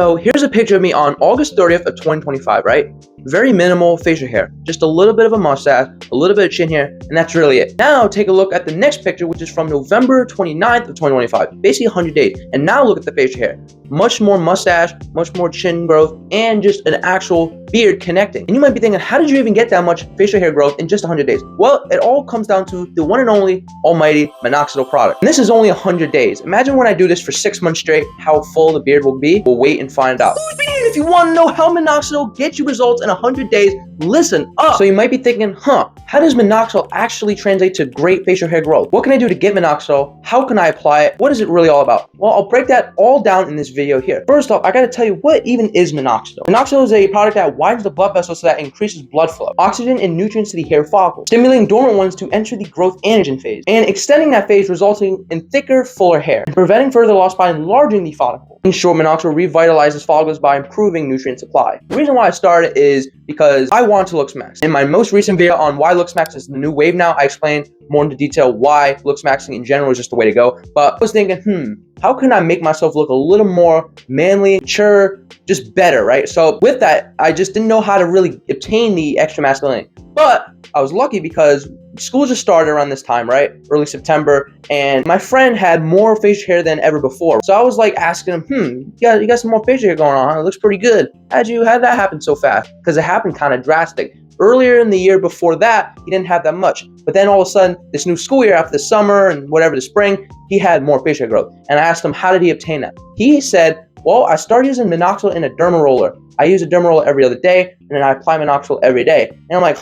So here's a picture of me on August 30th of 2025, right? Very minimal facial hair, just a little bit of a mustache, a little bit of chin hair, and that's really it. Now take a look at the next picture, which is from November 29th of 2025, basically 100 days. And now look at the facial hair. Much more mustache, much more chin growth, and just an actual beard connecting. And you might be thinking, how did you even get that much facial hair growth in just 100 days? Well, it all comes down to the one and only almighty Minoxidil product. And this is only 100 days. Imagine when I do this for 6 months straight, how full the beard will be. We'll wait and find out. If you want to know how Minoxidil gets you results in 100 days, listen up. So you might be thinking, how does Minoxidil actually translate to great facial hair growth? What can I do to get Minoxidil? How can I apply it? What is it really all about? Well, I'll break that all down in this video here. First off, I gotta tell you, what even is Minoxidil? Minoxidil is a product that widens the blood vessels so that increases blood flow, oxygen and nutrients to the hair follicle, stimulating dormant ones to enter the growth anagen phase, and extending that phase, resulting in thicker, fuller hair, and preventing further loss by enlarging the follicle. In short, Minoxidil revitalizes follicles by improving nutrient supply. The reason why I started is because I want to looksmax. In my most recent video on why looksmax is the new wave now, I explained more into detail why looksmaxing in general is just the way to go. But I was thinking, how can I make myself look a little more manly, mature, just better, right? So with that, I just didn't know how to really obtain the extra masculinity. But I was lucky because school just started around this time, right? Early September, and my friend had more facial hair than ever before. So I was like asking him, you got some more facial hair going on, huh? It looks pretty good. How did that happen so fast? Because it happened kind of drastic. Earlier in the year before that, he didn't have that much. But then all of a sudden, this new school year after the summer and whatever the spring, he had more facial hair growth. And I asked him, how did he obtain that? He said, well, I started using Minoxidil in a derma roller. I use a derma roller every other day, and then I apply Minoxidil every day. And I'm like,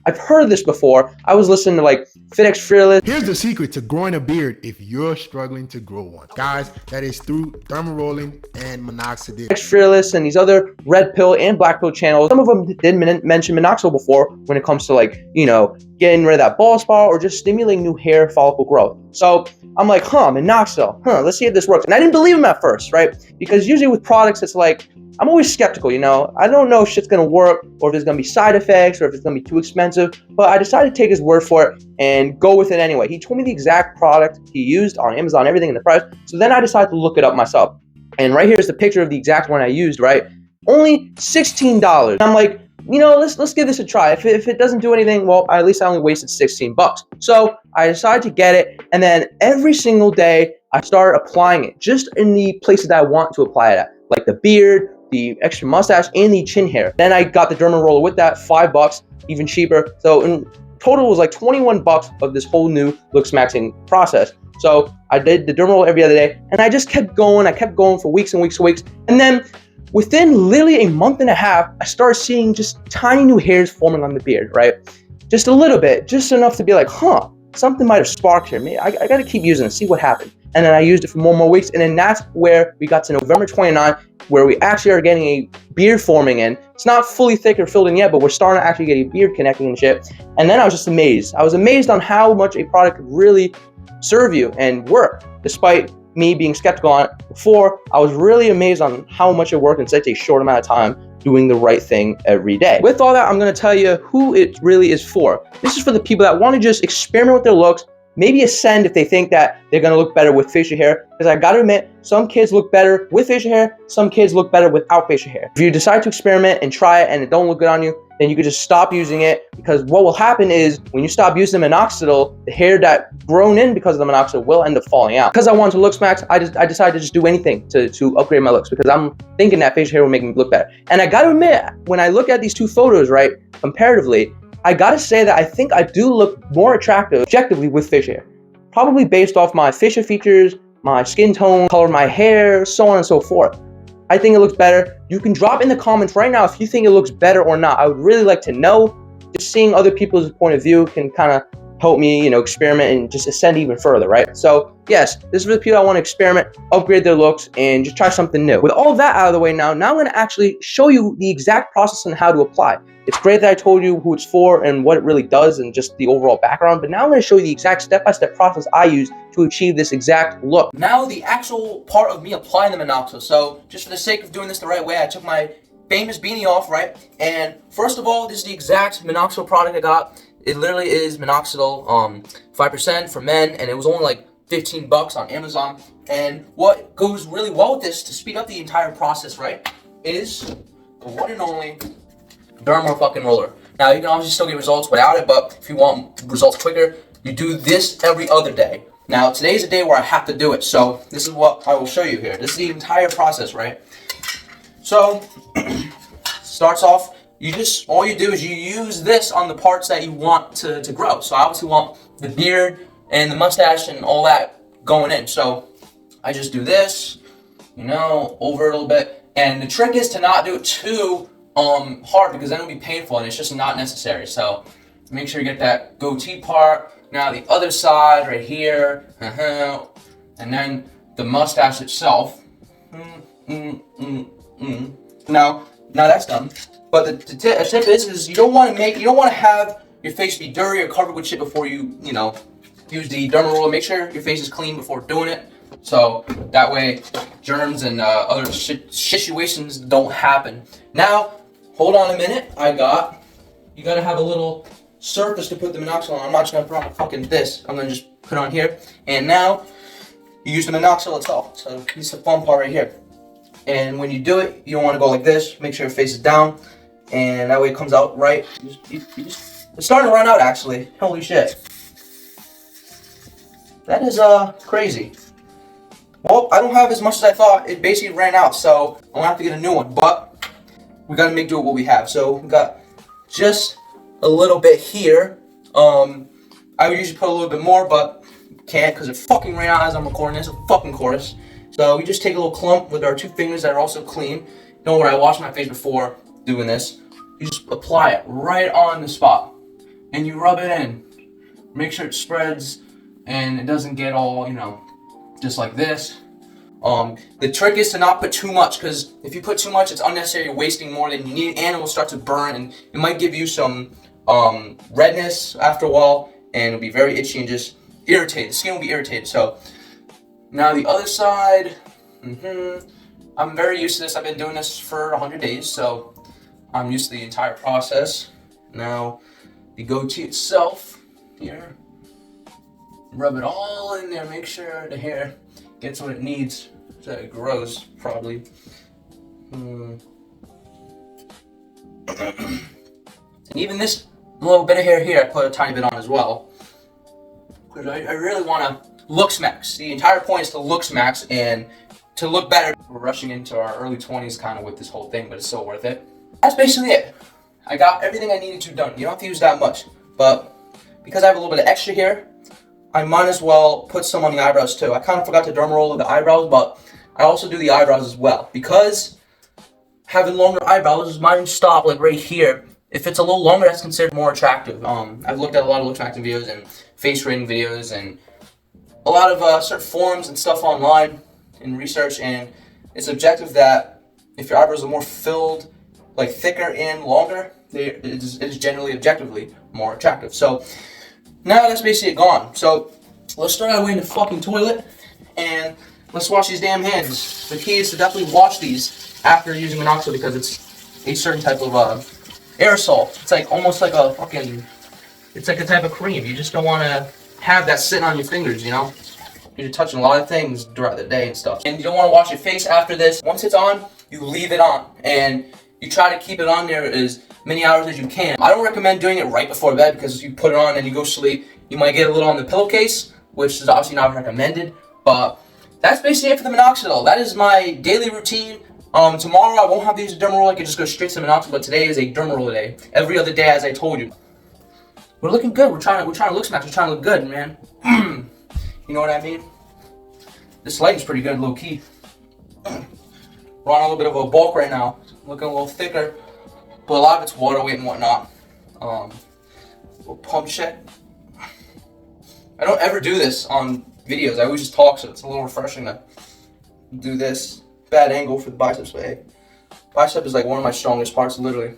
I've heard this before. I was listening to like FitX Fearless. Here's the secret to growing a beard if you're struggling to grow one. Guys, that is through derma rolling and Minoxidil. FitX Fearless and these other red pill and black pill channels. Some of them did mention Minoxidil before when it comes to like, getting rid of that bald spot or just stimulating new hair follicle growth. So I'm like, Minoxidil, let's see if this works. And I didn't believe him at first, right? Because usually with products, it's like, I'm always skeptical, I don't know if shit's gonna work or if there's gonna be side effects or if it's gonna be too expensive, but I decided to take his word for it and go with it anyway. He told me the exact product he used on Amazon, everything in the price. So then I decided to look it up myself. And right here is the picture of the exact one I used, right? Only $16. And I'm like, let's give this a try. If it doesn't do anything, well, at least I only wasted 16 bucks. So I decided to get it. And then every single day I started applying it just in the places that I want to apply it at, like the beard, the extra mustache, and the chin hair. Then I got the derma roller with that, $5, even cheaper. So in total it was like 21 bucks of this whole new looksmaxxing process. So I did the derma roller every other day, and I just kept going. I kept going for weeks and weeks and weeks. And then within literally a month and a half, I started seeing just tiny new hairs forming on the beard, right? Just a little bit, just enough to be like, something might have sparked here. Maybe I got to keep using it, see what happens. And then I used it for more and more weeks. And then that's where we got to November 29th, where we actually are getting a beard forming in. It's not fully thick or filled in yet, but we're starting to actually get a beard connecting and shit. And then I was just amazed. I was amazed on how much a product could really serve you and work. Despite me being skeptical on it before, I was really amazed on how much it worked in such a short amount of time, doing the right thing every day. With all that, I'm gonna tell you who it really is for. This is for the people that wanna just experiment with their looks, maybe ascend if they think that they're gonna look better with facial hair. Because I gotta admit, some kids look better with facial hair, some kids look better without facial hair. If you decide to experiment and try it and it don't look good on you, then you could just stop using it, because what will happen is when you stop using the Minoxidil, the hair that grown in because of the Minoxidil will end up falling out. Because I wanted to looksmax, I decided to just do anything to upgrade my looks, because I'm thinking that facial hair will make me look better. And I gotta admit, when I look at these two photos, right, comparatively, I gotta say that I think I do look more attractive objectively with facial hair. Probably based off my facial features, my skin tone, color of my hair, so on and so forth. I think it looks better. You can drop in the comments right now if you think it looks better or not. I would really like to know. Just seeing other people's point of view can kind of help me, experiment and just ascend even further, right? So yes, this is for the people that want to experiment, upgrade their looks, and just try something new. With all of that out of the way now I'm going to actually show you the exact process on how to apply. It's great that I told you who it's for and what it really does and just the overall background, but now I'm going to show you the exact step-by-step process I use to achieve this exact look. Now the actual part of me applying the Minoxidil. So just for the sake of doing this the right way, I took my famous beanie off, right? And first of all, this is the exact Minoxidil product I got. It literally is Minoxidil 5% for men, and it was only like 15 bucks on Amazon. And what goes really well with this to speed up the entire process, right, is the one and only derma fucking roller. Now you can obviously still get results without it, but if you want results quicker, you do this every other day. Now today's a day where I have to do it, so this is what I will show you here. This is the entire process, right? So starts off, all you do is you use this on the parts that you want to grow. So I obviously want the beard and the mustache and all that going in. So I just do this, you know, over a little bit. And the trick is to not do it too hard, because then it'll be painful and it's just not necessary. So make sure you get that goatee part. Now the other side right here, and then the mustache itself. Now that's done. But the tip is you don't want to have your face be dirty or covered with shit before you use the derma roller. Make sure your face is clean before doing it, so that way germs and other situations don't happen. Now, hold on a minute. You gotta have a little surface to put the minoxidil on. I'm not just gonna put on fucking this. I'm gonna just put it on here, and now you use the minoxidil itself. So this is the fun part right here. And when you do it, you don't want to go like this. Make sure your face is down, and that way it comes out right. It's starting to run out, actually. Holy shit. That is crazy. Well, I don't have as much as I thought. It basically ran out, so I'm gonna have to get a new one. But we gotta make do with what we have. So we got just a little bit here. I would usually put a little bit more, but can't because it fucking ran out as I'm recording this. A fucking chorus. So we just take a little clump with our 2 fingers that are also clean. You know where I washed my face before doing this. You just apply it right on the spot, and you rub it in. Make sure it spreads and it doesn't get all, just like this. The trick is to not put too much, because if you put too much, it's unnecessary. You're wasting more than you need, and it will start to burn, and it might give you some redness after a while, and it'll be very itchy and just irritated. The skin will be irritated. So now the other side, I'm very used to this. I've been doing this for 100 days, so I'm used to the entire process. Now the goatee itself, here, rub it all in there. Make sure the hair gets what it needs so that it grows properly. And even this little bit of hair here, I put a tiny bit on as well, because I really want to looksmaxx. The entire point is to looksmaxx and to look better. We're rushing into our early 20s kind of with this whole thing, but it's still worth it. That's basically it. I got everything I needed to done. You don't have to use that much, but because I have a little bit of extra here, I might as well put some on the eyebrows too. I kind of forgot to derma roll the eyebrows, but I also do the eyebrows as well, because having longer eyebrows, mine stop like right here. If it's a little longer, that's considered more attractive. I've looked at a lot of looksmaxxing videos and face rating videos and a lot of certain forums and stuff online in research, and it's objective that if your eyebrows are more filled, like thicker and longer, it is generally objectively more attractive. So now that's basically it gone. So let's start our way in the fucking toilet and let's wash these damn hands. The key is to definitely wash these after using minoxidil, because it's a certain type of aerosol. It's like almost like a fucking, it's like a type of cream. You just don't want to have that sitting on your fingers, You're touching a lot of things throughout the day and stuff. And you don't want to wash your face after this. Once it's on, you leave it on. And you try to keep it on there as many hours as you can. I don't recommend doing it right before bed, because if you put it on and you go to sleep, you might get a little on the pillowcase, which is obviously not recommended. But that's basically it for the minoxidil. That is my daily routine. Tomorrow I won't have to use a derma roller. I can just go straight to the minoxidil, but today is a derma roller day. Every other day, as I told you. We're looking good. We're trying to looksmaxx. We're trying to look good, man. You know what I mean? This lighting's pretty good, low key. We're on a little bit of a bulk right now, looking a little thicker, but a lot of it's water weight and whatnot. Little pump check. I don't ever do this on videos. I always just talk, so it's a little refreshing to do this. Bad angle for the biceps, but hey, bicep is like one of my strongest parts, literally.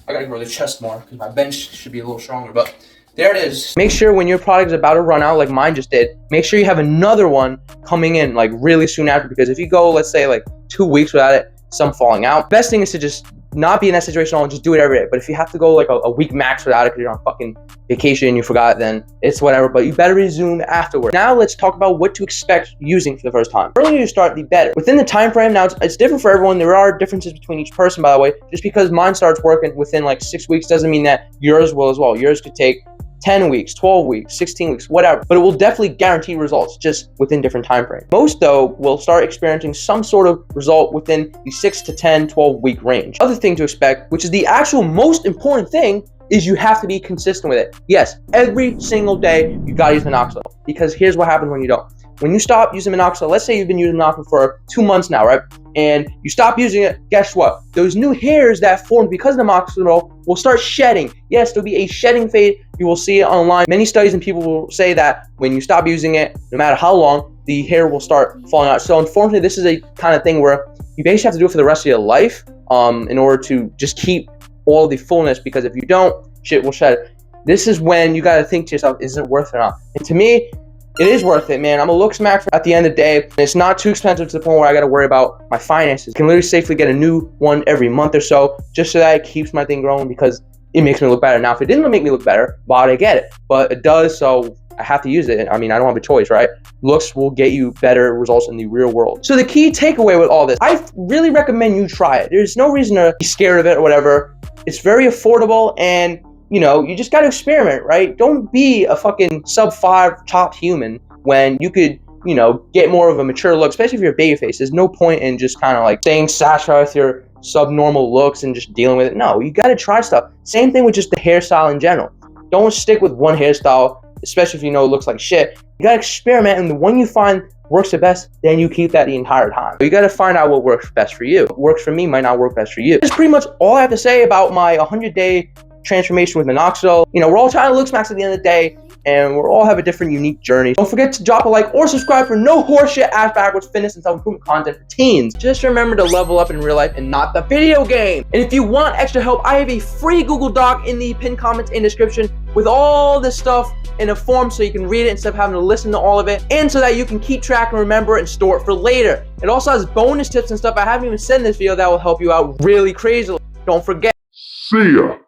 I gotta grow the chest more, because my bench should be a little stronger, but there it is. Make sure when your product is about to run out, like mine just did, make sure you have another one coming in like really soon after, because if you go, let's say like 2 weeks without it, some falling out, best thing is to just not be in that situation at all and just do it every day. But if you have to go like a week max without it because you're on fucking vacation and you forgot, then it's whatever. But you better resume afterward. Now let's talk about what to expect using for the first time. The earlier you start, the better. Within the time frame, now it's different for everyone. There are differences between each person, by the way. Just because mine starts working within like 6 weeks doesn't mean that yours will as well. Yours could take 10 weeks, 12 weeks, 16 weeks, whatever. But it will definitely guarantee results just within different time frames. Most, though, will start experiencing some sort of result within the 6 to 10, 12 week range. Other thing to expect, which is the actual most important thing, is you have to be consistent with it. Yes, every single day you gotta use minoxidil, because here's what happens when you don't. When you stop using minoxidil, let's say you've been using minoxidil for 2 months now, right? And you stop using it, guess what? Those new hairs that formed because of the minoxidil will start shedding. Yes, there'll be a shedding phase. You will see it online. Many studies and people will say that when you stop using it, no matter how long, the hair will start falling out. So unfortunately, this is a kind of thing where you basically have to do it for the rest of your life in order to just keep all the fullness, because if you don't, shit will shed. This is when you gotta think to yourself, is it worth it or not? And to me, it is worth it, man. I'm a looksmaxxer at the end of the day. And it's not too expensive to the point where I got to worry about my finances. I can literally safely get a new one every month or so, just so that it keeps my thing growing, because it makes me look better. Now, if it didn't make me look better, why'd I get it? But it does, so I have to use it. I mean, I don't have a choice, right? Looks will get you better results in the real world. So the key takeaway with all this, I really recommend you try it. There's no reason to be scared of it or whatever. It's very affordable, and you know, you just got to experiment, right? Don't be a fucking sub-5 chopped human when you could, you know, get more of a mature look, especially if you're a baby face. There's no point in just kind of like staying satisfied with your subnormal looks and just dealing with it. No, you got to try stuff. Same thing with just the hairstyle in general. Don't stick with one hairstyle, especially if you know it looks like shit. You got to experiment, and the one you find works the best, then you keep that the entire time. You got to find out what works best for you. What works for me might not work best for you. That's pretty much all I have to say about my 100-day transformation with minoxidil. You know, we're all trying to look smacks at the end of the day, and we'll all have a different unique journey. Don't forget to drop a like or subscribe for no horseshit ass backwards fitness and self-improvement content for teens. Just remember to level up in real life and not the video game. And if you want extra help, I have a free Google Doc in the pinned comments and description with all this stuff in a form so you can read it instead of having to listen to all of it, and so that you can keep track and remember and store it for later. It also has bonus tips and stuff I haven't even said in this video that will help you out really crazily. Don't forget. See ya.